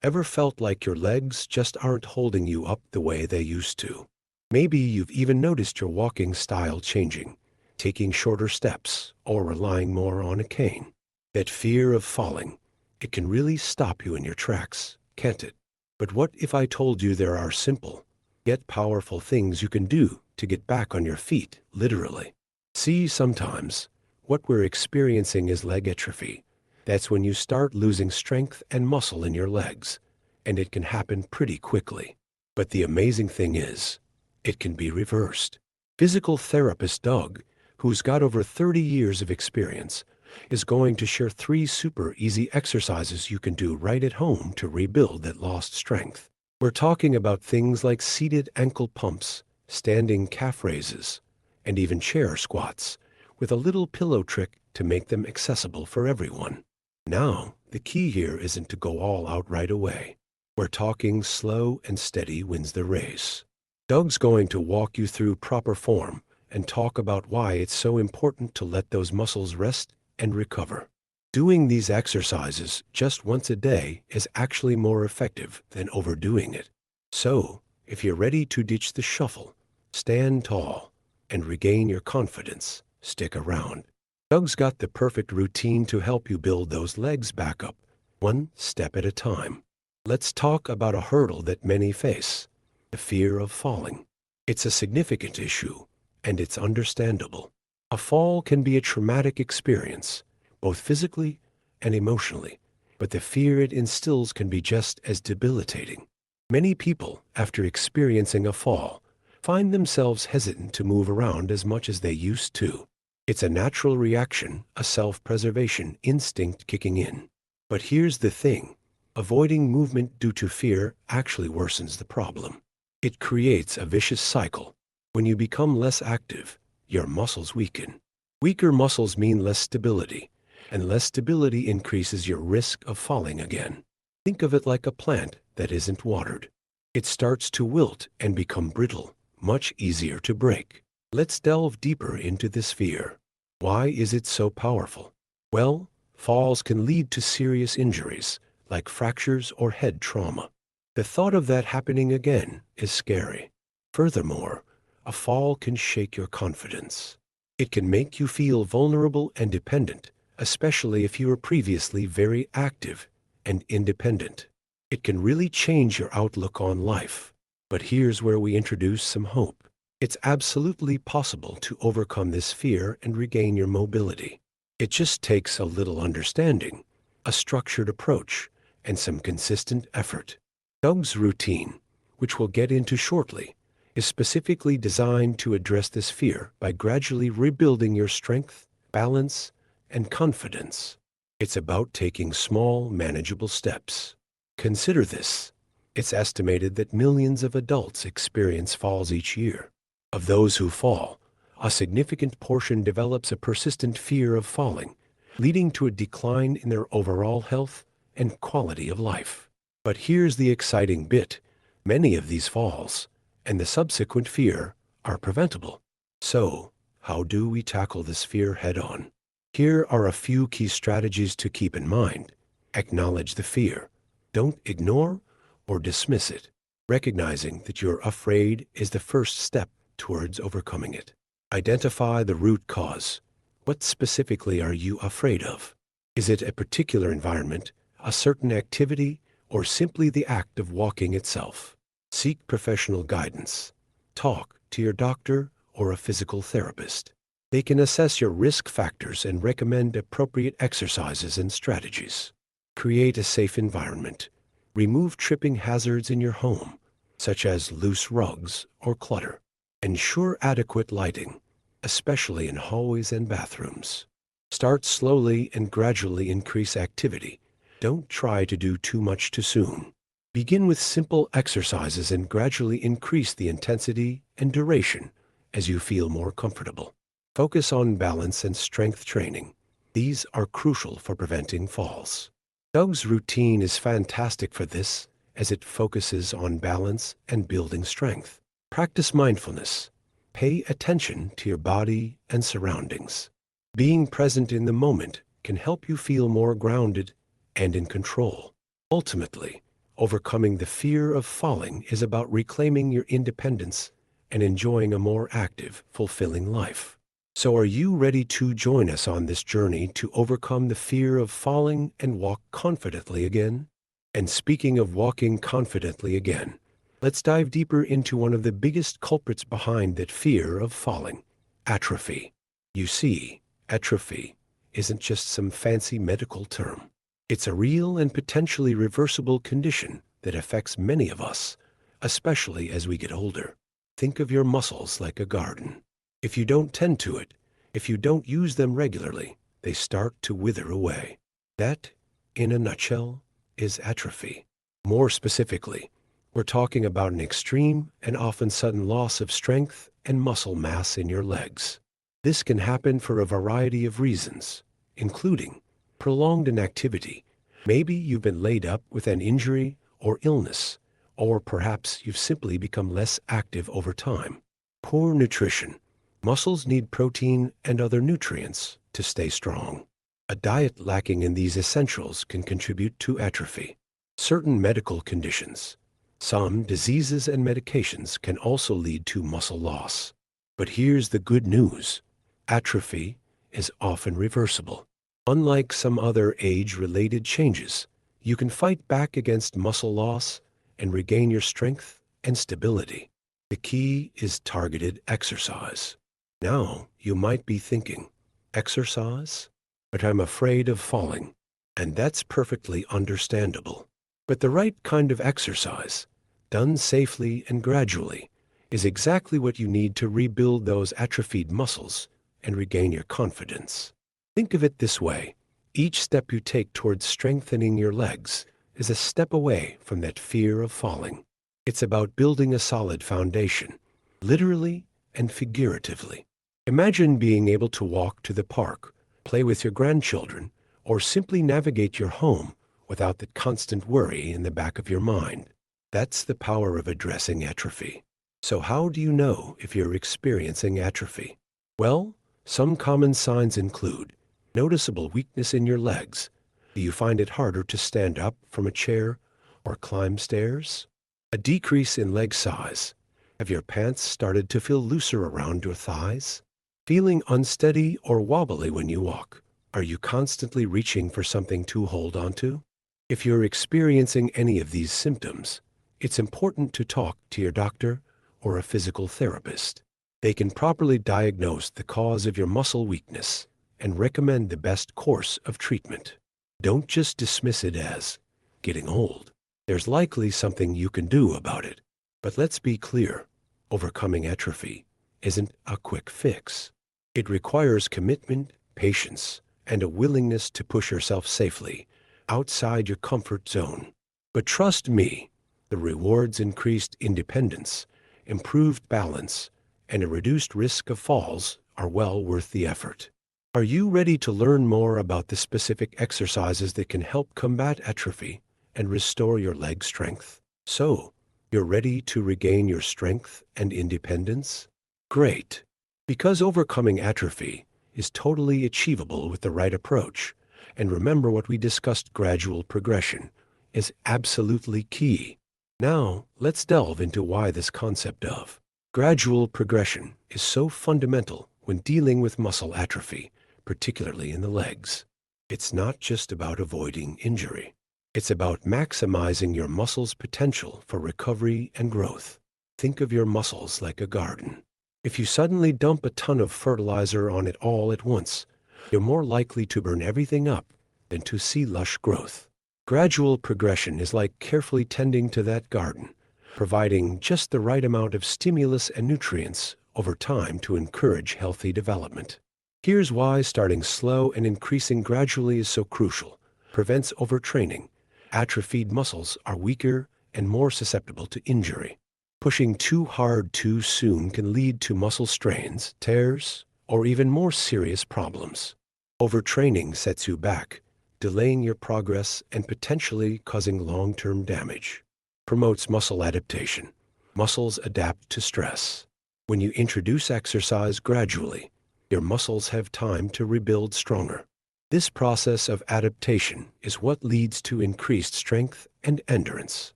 Ever felt like your legs just aren't holding you up the way they used to? Maybe you've even noticed your walking style changing, taking shorter steps or relying more on a cane. That fear of falling, it can really stop you in your tracks, can't it? But what if I told you there are simple, yet powerful things you can do to get back on your feet, literally? See, sometimes what we're experiencing is leg atrophy. That's when you start losing strength and muscle in your legs, and it can happen pretty quickly. But the amazing thing is, it can be reversed. Physical therapist Doug, who's got over 30 years of experience, is going to share 3 super easy exercises you can do right at home to rebuild that lost strength. We're talking about things like seated ankle pumps, standing calf raises, and even chair squats, with a little pillow trick to make them accessible for everyone. Now, the key here isn't to go all out right away. We're talking slow and steady wins the race. Doug's going to walk you through proper form and talk about why it's so important to let those muscles rest and recover. Doing these exercises just once a day is actually more effective than overdoing it. So, if you're ready to ditch the shuffle, stand tall, and regain your confidence, stick around. Doug's got the perfect routine to help you build those legs back up, one step at a time. Let's talk about a hurdle that many face, the fear of falling. It's a significant issue, and it's understandable. A fall can be a traumatic experience, both physically and emotionally, but the fear it instills can be just as debilitating. Many people, after experiencing a fall, find themselves hesitant to move around as much as they used to. It's a natural reaction, a self-preservation instinct kicking in. But here's the thing, avoiding movement due to fear actually worsens the problem. It creates a vicious cycle. When you become less active, your muscles weaken. Weaker muscles mean less stability, and less stability increases your risk of falling again. Think of it like a plant that isn't watered. It starts to wilt and become brittle, much easier to break. Let's delve deeper into this fear. Why is it so powerful? Well, falls can lead to serious injuries, like fractures or head trauma. The thought of that happening again is scary. Furthermore, a fall can shake your confidence. It can make you feel vulnerable and dependent, especially if you were previously very active and independent. It can really change your outlook on life. But here's where we introduce some hope. It's absolutely possible to overcome this fear and regain your mobility. It just takes a little understanding, a structured approach, and some consistent effort. Doug's routine, which we'll get into shortly, is specifically designed to address this fear by gradually rebuilding your strength, balance, and confidence. It's about taking small, manageable steps. Consider this. It's estimated that millions of adults experience falls each year. Of those who fall, a significant portion develops a persistent fear of falling, leading to a decline in their overall health and quality of life. But here's the exciting bit. Many of these falls, and the subsequent fear, are preventable. So, how do we tackle this fear head-on? Here are a few key strategies to keep in mind. Acknowledge the fear. Don't ignore or dismiss it. Recognizing that you're afraid is the first step towards overcoming it. Identify the root cause. What specifically are you afraid of? Is it a particular environment, a certain activity, or simply the act of walking itself? Seek professional guidance. Talk to your doctor or a physical therapist. They can assess your risk factors and recommend appropriate exercises and strategies. Create a safe environment. Remove tripping hazards in your home, such as loose rugs or clutter. Ensure adequate lighting, especially in hallways and bathrooms. Start slowly and gradually increase activity. Don't try to do too much too soon. Begin with simple exercises and gradually increase the intensity and duration as you feel more comfortable. Focus on balance and strength training. These are crucial for preventing falls. Doug's routine is fantastic for this, as it focuses on balance and building strength. Practice mindfulness. Pay attention to your body and surroundings. Being present in the moment can help you feel more grounded and in control. Ultimately, Overcoming the fear of falling is about reclaiming your independence and enjoying a more active, fulfilling life. So are you ready to join us on this journey to overcome the fear of falling and walk confidently again? And speaking of walking confidently again, let's dive deeper into one of the biggest culprits behind that fear of falling: atrophy. You see, atrophy isn't just some fancy medical term. It's a real and potentially reversible condition that affects many of us, especially as we get older. Think of your muscles like a garden. If you don't tend to it, if you don't use them regularly, they start to wither away. That, in a nutshell, is atrophy. More specifically, we're talking about an extreme and often sudden loss of strength and muscle mass in your legs. This can happen for a variety of reasons, including prolonged inactivity. Maybe you've been laid up with an injury or illness, or perhaps you've simply become less active over time. Poor nutrition. Muscles need protein and other nutrients to stay strong. A diet lacking in these essentials can contribute to atrophy. Certain medical conditions, some diseases and medications can also lead to muscle loss. But here's the good news: atrophy is often reversible. Unlike some other age-related changes, you can fight back against muscle loss and regain your strength and stability. The key is targeted exercise. Now, you might be thinking, exercise? But I'm afraid of falling. And that's perfectly understandable. But the right kind of exercise, done safely and gradually, is exactly what you need to rebuild those atrophied muscles and regain your confidence. Think of it this way: each step you take towards strengthening your legs is a step away from that fear of falling. It's about building a solid foundation, literally and figuratively. Imagine being able to walk to the park, play with your grandchildren, or simply navigate your home without that constant worry in the back of your mind. That's the power of addressing atrophy. So how do you know if you're experiencing atrophy? Well, some common signs include noticeable weakness in your legs. Do you find it harder to stand up from a chair or climb stairs? A decrease in leg size. Have your pants started to feel looser around your thighs? Feeling unsteady or wobbly when you walk? Are you constantly reaching for something to hold onto? If you're experiencing any of these symptoms, it's important to talk to your doctor or a physical therapist. They can properly diagnose the cause of your muscle weakness and recommend the best course of treatment. Don't just dismiss it as getting old. There's likely something you can do about it. But let's be clear, overcoming atrophy isn't a quick fix. It requires commitment, patience, and a willingness to push yourself safely outside your comfort zone. But trust me, the rewards: increased independence, improved balance, and a reduced risk of falls are well worth the effort. Are you ready to learn more about the specific exercises that can help combat atrophy and restore your leg strength? So, you're ready to regain your strength and independence? Great! Because overcoming atrophy is totally achievable with the right approach. And remember what we discussed: gradual progression is absolutely key. Now, let's delve into why this concept of gradual progression is so fundamental when dealing with muscle atrophy, particularly in the legs. It's not just about avoiding injury. It's about maximizing your muscles' potential for recovery and growth. Think of your muscles like a garden. If you suddenly dump a ton of fertilizer on it all at once, you're more likely to burn everything up than to see lush growth. Gradual progression is like carefully tending to that garden, providing just the right amount of stimulus and nutrients over time to encourage healthy development. Here's why starting slow and increasing gradually is so crucial. Prevents overtraining. Atrophied muscles are weaker and more susceptible to injury. Pushing too hard too soon can lead to muscle strains, tears, or even more serious problems. Overtraining sets you back, delaying your progress and potentially causing long-term damage. Promotes muscle adaptation. Muscles adapt to stress. When you introduce exercise gradually, your muscles have time to rebuild stronger. This process of adaptation is what leads to increased strength and endurance,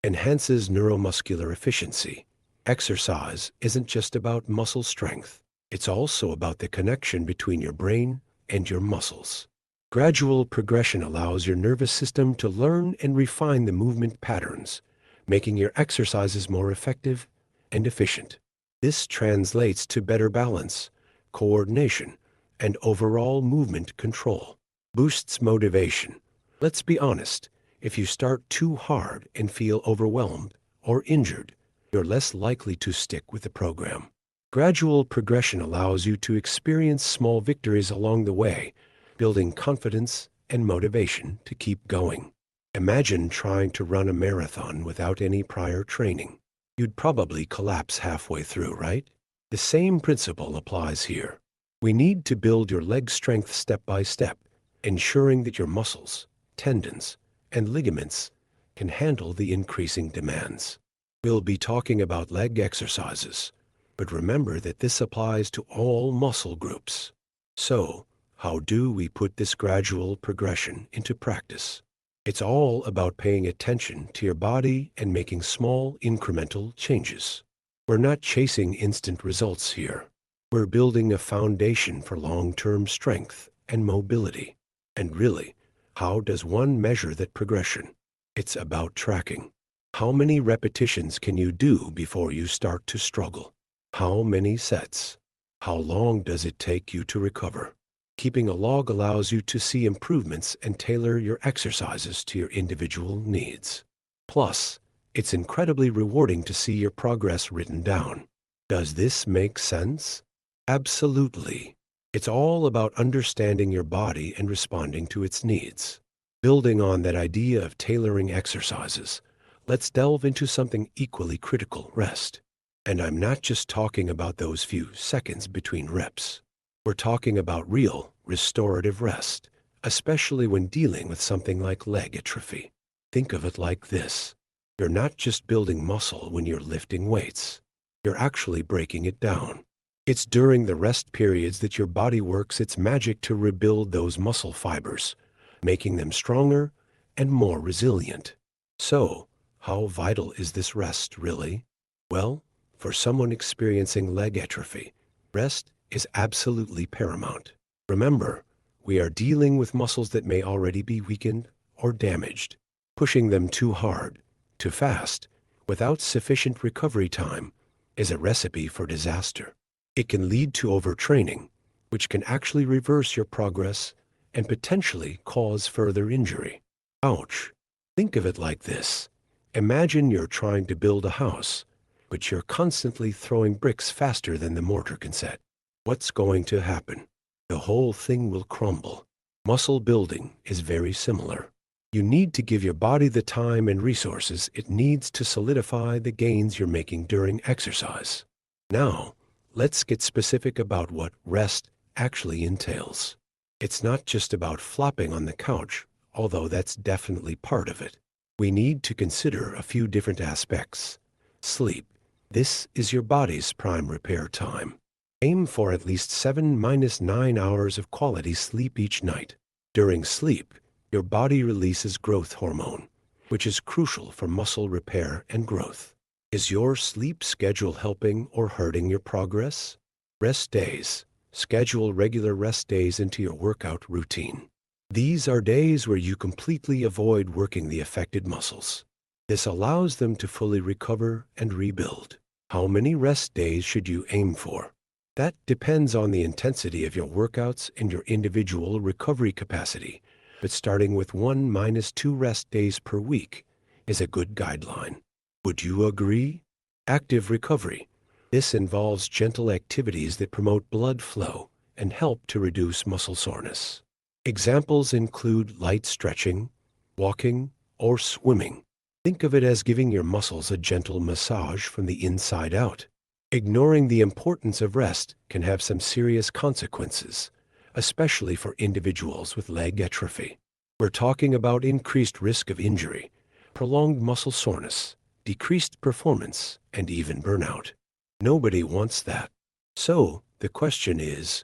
enhances neuromuscular efficiency. Exercise isn't just about muscle strength. It's also about the connection between your brain and your muscles. Gradual progression allows your nervous system to learn and refine the movement patterns, making your exercises more effective and efficient. This translates to better balance, coordination, and overall movement control. Boosts motivation. Let's be honest, if you start too hard and feel overwhelmed or injured, you're less likely to stick with the program. Gradual progression allows you to experience small victories along the way, building confidence and motivation to keep going. Imagine trying to run a marathon without any prior training. You'd probably collapse halfway through, right? The same principle applies here. We need to build your leg strength step by step, ensuring that your muscles, tendons, and ligaments can handle the increasing demands. We'll be talking about leg exercises, but remember that this applies to all muscle groups. So, how do we put this gradual progression into practice? It's all about paying attention to your body and making small, incremental changes. We're not chasing instant results here. We're building a foundation for long-term strength and mobility. And really, how does one measure that progression? It's about tracking. How many repetitions can you do before you start to struggle? How many sets? How long does it take you to recover? Keeping a log allows you to see improvements and tailor your exercises to your individual needs. Plus, it's incredibly rewarding to see your progress written down. Does this make sense? Absolutely. It's all about understanding your body and responding to its needs. Building on that idea of tailoring exercises, let's delve into something equally critical: rest. And I'm not just talking about those few seconds between reps. We're talking about real, restorative rest, especially when dealing with something like leg atrophy. Think of it like this. You're not just building muscle when you're lifting weights. You're actually breaking it down. It's during the rest periods that your body works its magic to rebuild those muscle fibers, making them stronger and more resilient. So, how vital is this rest really? Well, for someone experiencing leg atrophy, rest is absolutely paramount. Remember, we are dealing with muscles that may already be weakened or damaged. Pushing them too hard, too fast, without sufficient recovery time is a recipe for disaster. It can lead to overtraining, which can actually reverse your progress and potentially cause further injury. Ouch. Think of it like this. Imagine you're trying to build a house, but you're constantly throwing bricks faster than the mortar can set. What's going to happen? The whole thing will crumble. Muscle building is very similar. You need to give your body the time and resources it needs to solidify the gains you're making during exercise. Now, let's get specific about what rest actually entails. It's not just about flopping on the couch, although that's definitely part of it. We need to consider a few different aspects. Sleep. This is your body's prime repair time. Aim for at least 7–9 hours of quality sleep each night. During sleep, your body releases growth hormone, which is crucial for muscle repair and growth. Is your sleep schedule helping or hurting your progress? Rest days. Schedule regular rest days into your workout routine. These are days where you completely avoid working the affected muscles. This allows them to fully recover and rebuild. How many rest days should you aim for? That depends on the intensity of your workouts and your individual recovery capacity, but starting with 1–2 rest days per week is a good guideline. Would you agree? Active recovery. This involves gentle activities that promote blood flow and help to reduce muscle soreness. Examples include light stretching, walking, or swimming. Think of it as giving your muscles a gentle massage from the inside out. Ignoring the importance of rest can have some serious consequences, especially for individuals with leg atrophy. We're talking about increased risk of injury, prolonged muscle soreness, decreased performance, and even burnout. Nobody wants that. So, the question is,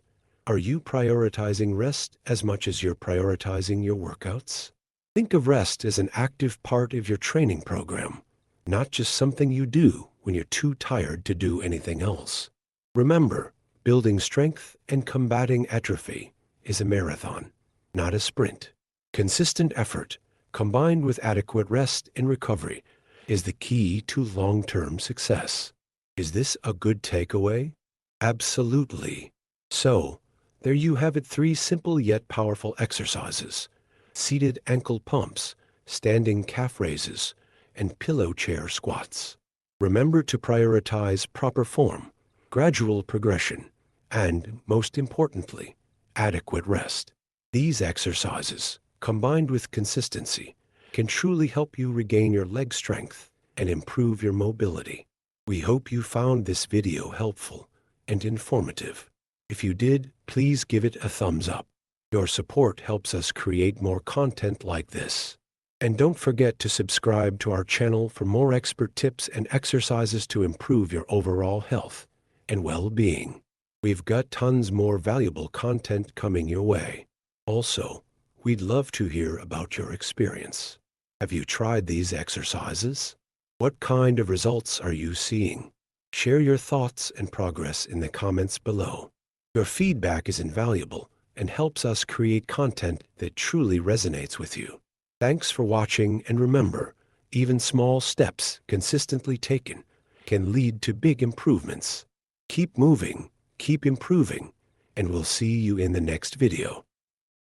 Are you prioritizing rest as much as you're prioritizing your workouts? Think of rest as an active part of your training program, not just something you do when you're too tired to do anything else. Remember, building strength and combating atrophy is a marathon, not a sprint. Consistent effort, combined with adequate rest and recovery, is the key to long-term success. Is this a good takeaway? Absolutely. So, there you have it, 3 simple yet powerful exercises: seated ankle pumps, standing calf raises, and pillow chair squats. Remember to prioritize proper form, gradual progression, and, most importantly, adequate rest. These exercises, combined with consistency, can truly help you regain your leg strength and improve your mobility. We hope you found this video helpful and informative. If you did, please give it a thumbs up. Your support helps us create more content like this. And don't forget to subscribe to our channel for more expert tips and exercises to improve your overall health and well-being. We've got tons more valuable content coming your way. Also, we'd love to hear about your experience. Have you tried these exercises? What kind of results are you seeing? Share your thoughts and progress in the comments below. Your feedback is invaluable and helps us create content that truly resonates with you. Thanks for watching, and remember, even small steps consistently taken can lead to big improvements. Keep moving, keep improving, and we'll see you in the next video.